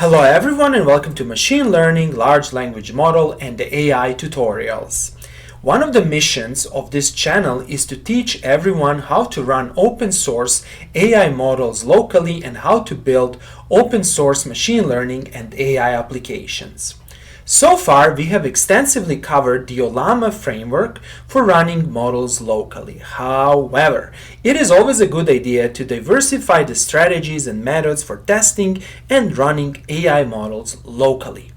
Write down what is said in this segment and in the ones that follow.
Hello everyone and welcome to Machine Learning, Large Language Model and the AI tutorials. One of the missions of this channel is to teach everyone how to run open source AI models locally and how to build open source machine learning and AI applications. So far, we have extensively covered the Ollama framework for running models locally. However, it is always a good idea to diversify the strategies and methods for testing and running AI models locally.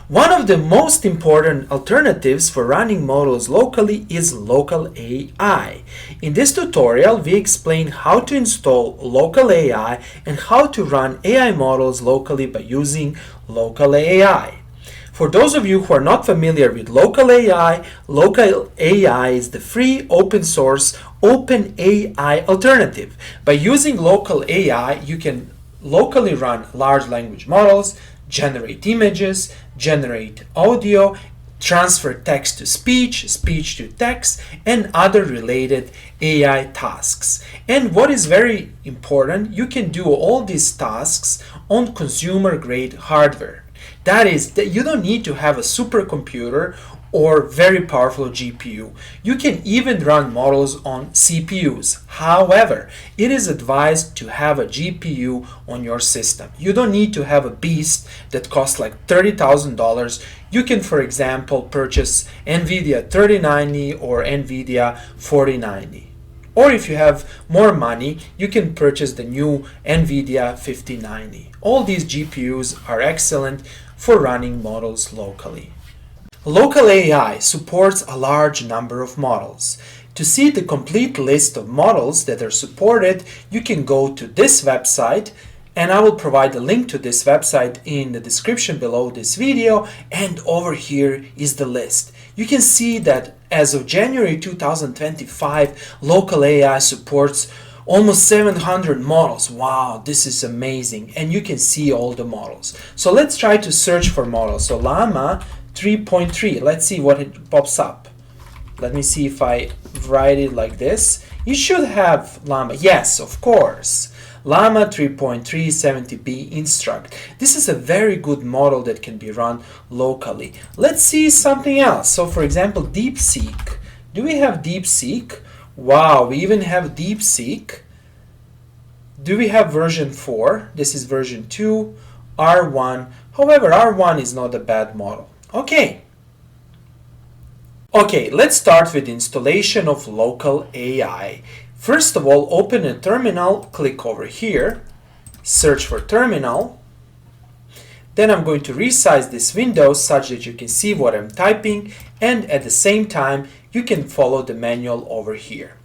One of the most important alternatives for running models locally is LocalAI. In this tutorial, we explain how to install LocalAI and how to run AI models locally by using LocalAI. For those of you who are not familiar with LocalAI, LocalAI is the free open source OpenAI alternative. By using LocalAI, you can locally run large language models, generate images, generate audio, transfer text to speech, speech to text, and other related AI tasks. And what is very important, you can do all these tasks on consumer grade hardware. That is, that you don't need to have a supercomputer or very powerful GPU. You can even run models on CPUs. However, it is advised to have a GPU on your system. You don't need to have a beast that costs like $30,000. You can, for example, purchase NVIDIA 3090 or NVIDIA 4090. Or if you have more money, you can purchase the new NVIDIA 5090. All these GPUs are excellent for running models locally. LocalAI supports a large number of models. To see the complete list of models that are supported, you can go to this website, and I will provide a link to this website in the description below this video, and over here is the list. You can see that as of January 2025, LocalAI supports almost 700 models. Wow, this is amazing. And you can see all the models. So let's try to search for models. So Llama 3.3. Let's see what it pops up. Let me see if I write it like this. You should have Llama. Yes, of course. Llama 3.3 70B Instruct. This is a very good model that can be run locally. Let's see something else. So for example, DeepSeek. Do we have DeepSeek? Wow, we even have DeepSeek. Do we have version 4? This is version 2, R1. However, R1 is not a bad model. Okay, let's start with installation of LocalAI. First of all, open a terminal, click over here, search for terminal. Then I'm going to resize this window such that you can see what I'm typing, and at the same time you can follow the manual over here.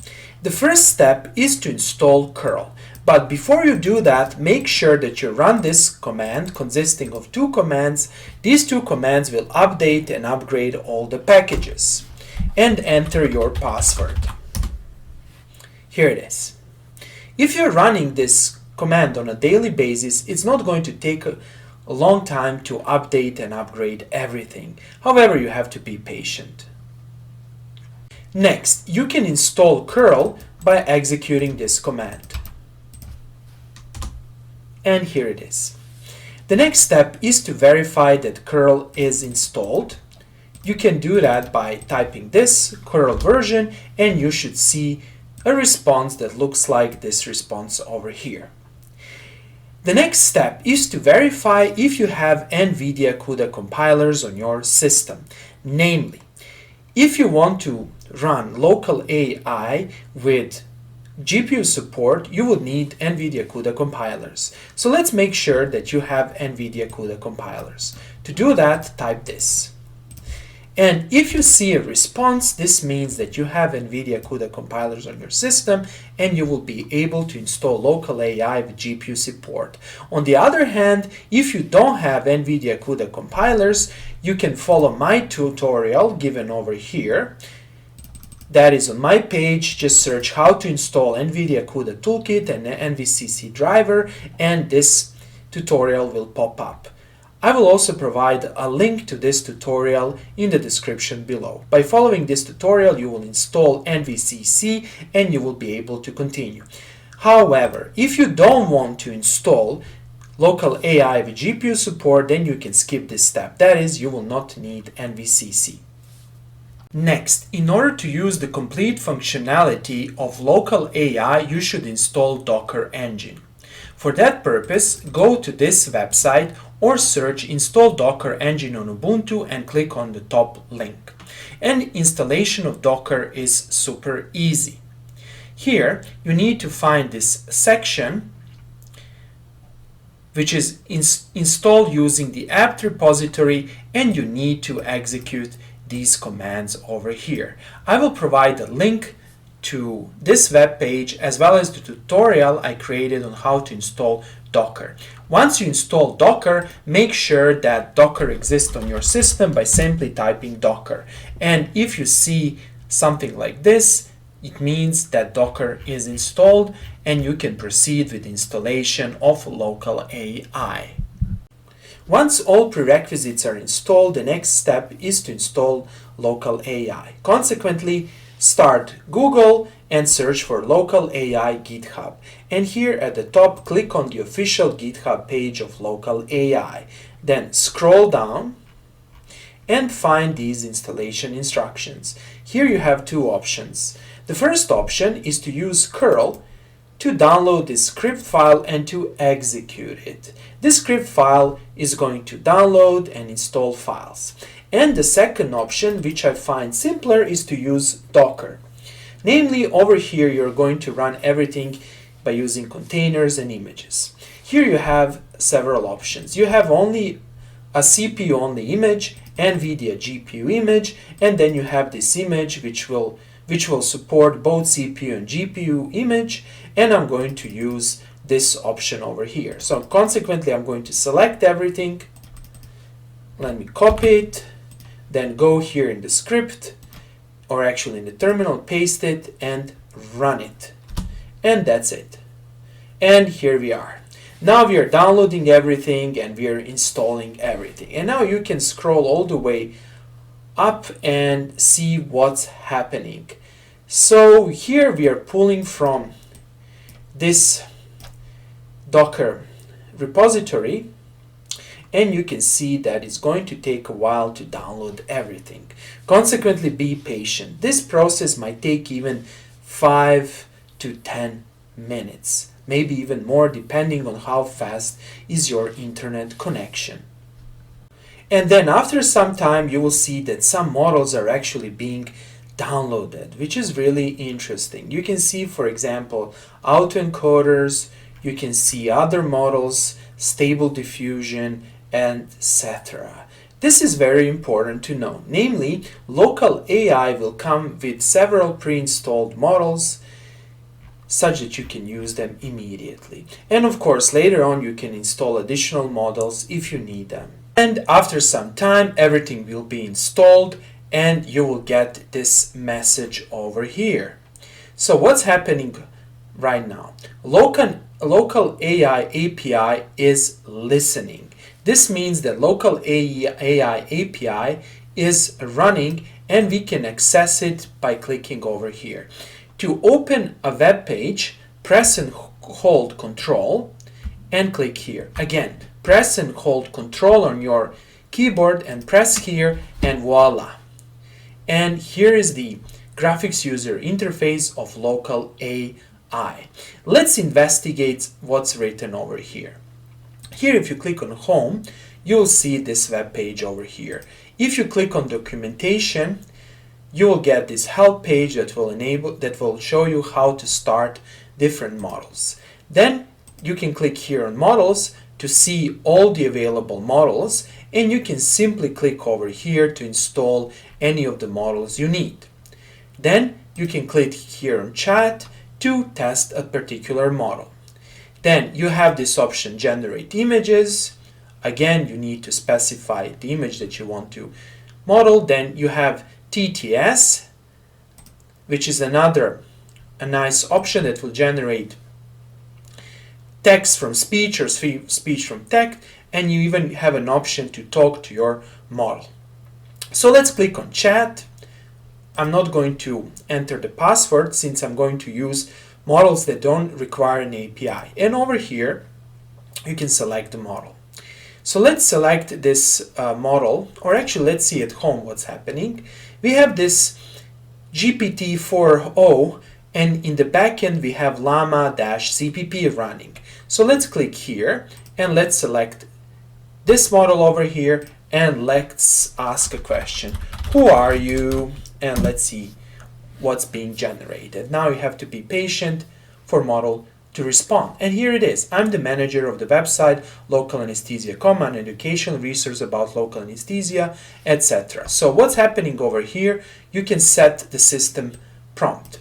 The first step is to install curl. But before you do that, make sure that you run this command consisting of two commands. These two commands will update and upgrade all the packages. And enter your password. Here it is. If you're running this command on a daily basis, it's not going to take a long time to update and upgrade everything. However, you have to be patient. Next, you can install curl by executing this command. And here it is. The next step is to verify that curl is installed. You can do that by typing this curl version, and you should see a response that looks like this response over here. The next step is to verify if you have NVIDIA CUDA compilers on your system. Namely, if you want to run LocalAI with GPU support, you would need NVIDIA CUDA compilers. So let's make sure that you have NVIDIA CUDA compilers. To do that, type this. And if you see a response, this means that you have NVIDIA CUDA compilers on your system, and you will be able to install LocalAI with GPU support. On the other hand, if you don't have NVIDIA CUDA compilers, you can follow my tutorial given over here. That is on my page. Just search how to install NVIDIA CUDA Toolkit and NVCC driver, and this tutorial will pop up. I will also provide a link to this tutorial in the description below. By following this tutorial, you will install NVCC and you will be able to continue. However, if you don't want to install local AI with GPU support, then you can skip this step. That is, you will not need NVCC. Next, in order to use the complete functionality of local AI, you should install Docker Engine. For that purpose, go to this website or search Install Docker Engine on Ubuntu and click on the top link. And installation of Docker is super easy. Here, you need to find this section which is installed using the apt repository, and you need to execute these commands over here. I will provide a link to this web page as well as the tutorial I created on how to install Docker. Once you install Docker, make sure that Docker exists on your system by simply typing Docker. And if you see something like this, it means that Docker is installed and you can proceed with installation of LocalAI. Once all prerequisites are installed, the next step is to install LocalAI. Consequently, start Google and search for LocalAI GitHub. And here at the top, click on the official GitHub page of LocalAI. Then scroll down and find these installation instructions. Here you have two options. The first option is to use curl to download this script file and to execute it. This script file is going to download and install files. And the second option, which I find simpler, is to use Docker. Namely, over here you're going to run everything by using containers and images. Here you have several options. You have only a CPU only image, NVIDIA GPU image, and then you have this image which will support both CPU and GPU image, and I'm going to use this option over here. So consequently, I'm going to select everything. Let me copy it, then go here in the script, or actually in the terminal, paste it and run it. And that's it. And here we are. Now we are downloading everything and we are installing everything. And now you can scroll all the way up and see what's happening. So here we are pulling from this Docker repository, and you can see that it's going to take a while to download everything. Consequently, be patient. This process might take even 5 to 10 minutes, maybe even more, depending on how fast is your internet connection. And then after some time, you will see that some models are actually being downloaded, which is really interesting. You can see, for example, autoencoders, you can see other models, stable diffusion, and etc. This is very important to know. Namely, LocalAI will come with several pre-installed models such that you can use them immediately. And of course, later on, you can install additional models if you need them. And after some time, everything will be installed and you will get this message over here. So what's happening right now? LocalAI API is listening. This means that LocalAI API is running and we can access it by clicking over here. To open a web page, press and hold Control and click here. Again, press and hold Control on your keyboard and press here, and voila. And here is the graphics user interface of LocalAI. Let's investigate what's written over here. Here, if you click on Home, you'll see this web page over here. If you click on Documentation, you will get this help page that will show you how to start different models. Then you can click here on Models to see all the available models, and you can simply click over here to install any of the models you need. Then you can click here on Chat to test a particular model. Then you have this option, Generate Images. Again, you need to specify the image that you want to model. Then you have TTS, which is a nice option that will generate text from speech or speech from text, and you even have an option to talk to your model. So let's click on Chat. I'm not going to enter the password since I'm going to use models that don't require an API. And over here, you can select the model. So let's select this model, or actually let's see at home what's happening. We have this GPT-4o, and in the backend we have Llama-CPP running. So let's click here and let's select this model over here and let's ask a question. Who are you? And let's see what's being generated. Now you have to be patient for model to respond. And here it is. I'm the manager of the website Local Anesthesia, an educational resource about local anesthesia, etc. So what's happening over here, you can set the system prompt.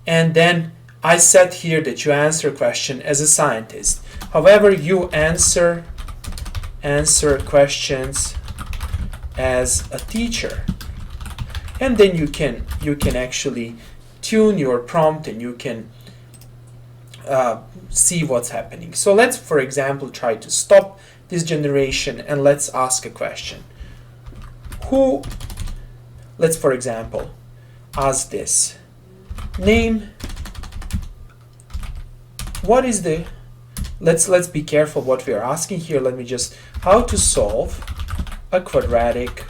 And then I set here that you answer a question as a scientist. However, you answer questions as a teacher. And then you can actually tune your prompt and you can see what's happening. So let's, for example, try to stop this generation and let's ask a question. Let's, for example, ask this. Name, what is the, let's be careful what we are asking here. Let me just, how to solve a quadratic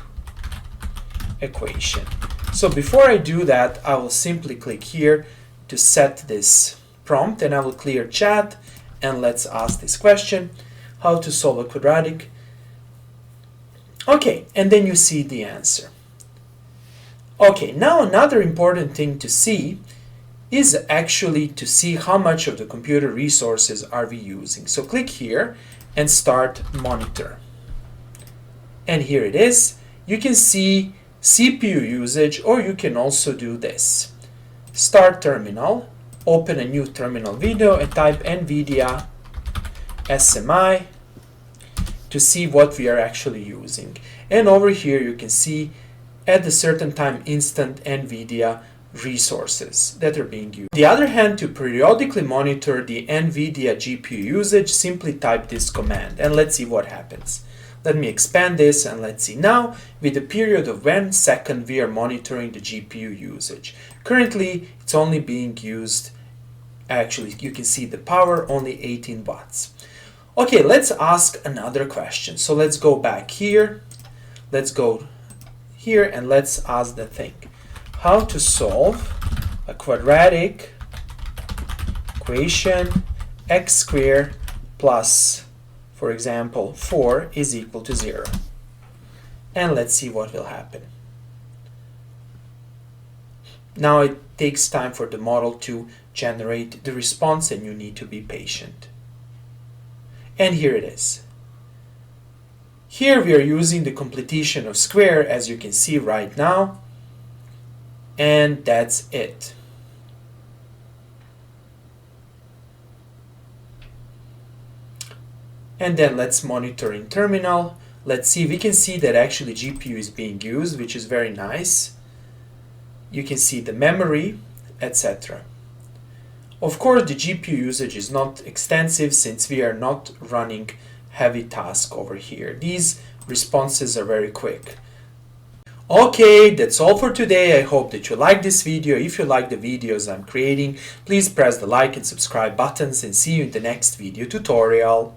equation. So before I do that, I will simply click here to set this prompt, and I will clear chat and let's ask this question, how to solve a quadratic. Okay, and then you see the answer. Okay, now another important thing to see is actually to see how much of the computer resources are we using. So click here and start monitor. And here it is. You can see CPU usage, or you can also do this. Start terminal, open a new terminal window and type NVIDIA SMI to see what we are actually using. And over here you can see at a certain time instant NVIDIA resources that are being used. On the other hand, to periodically monitor the NVIDIA GPU usage, simply type this command and let's see what happens. Let me expand this and let's see now with a period of 1 second we are monitoring the GPU usage. Currently it's only being used, actually you can see the power only 18 watts. Okay, let's ask another question. So let's go back here, let's go here and let's ask the thing. How to solve a quadratic equation x squared plus, for example, 4 is equal to 0. And let's see what will happen. Now it takes time for the model to generate the response and you need to be patient. And here it is. Here we are using the completion of square, as you can see right now. And that's it. And then let's monitor in terminal. Let's see, we can see that actually GPU is being used, which is very nice. You can see the memory, etc. Of course, the GPU usage is not extensive since we are not running heavy tasks over here. These responses are very quick. Okay, that's all for today. I hope that you like this video. If you like the videos I'm creating, please press the like and subscribe buttons and see you in the next video tutorial.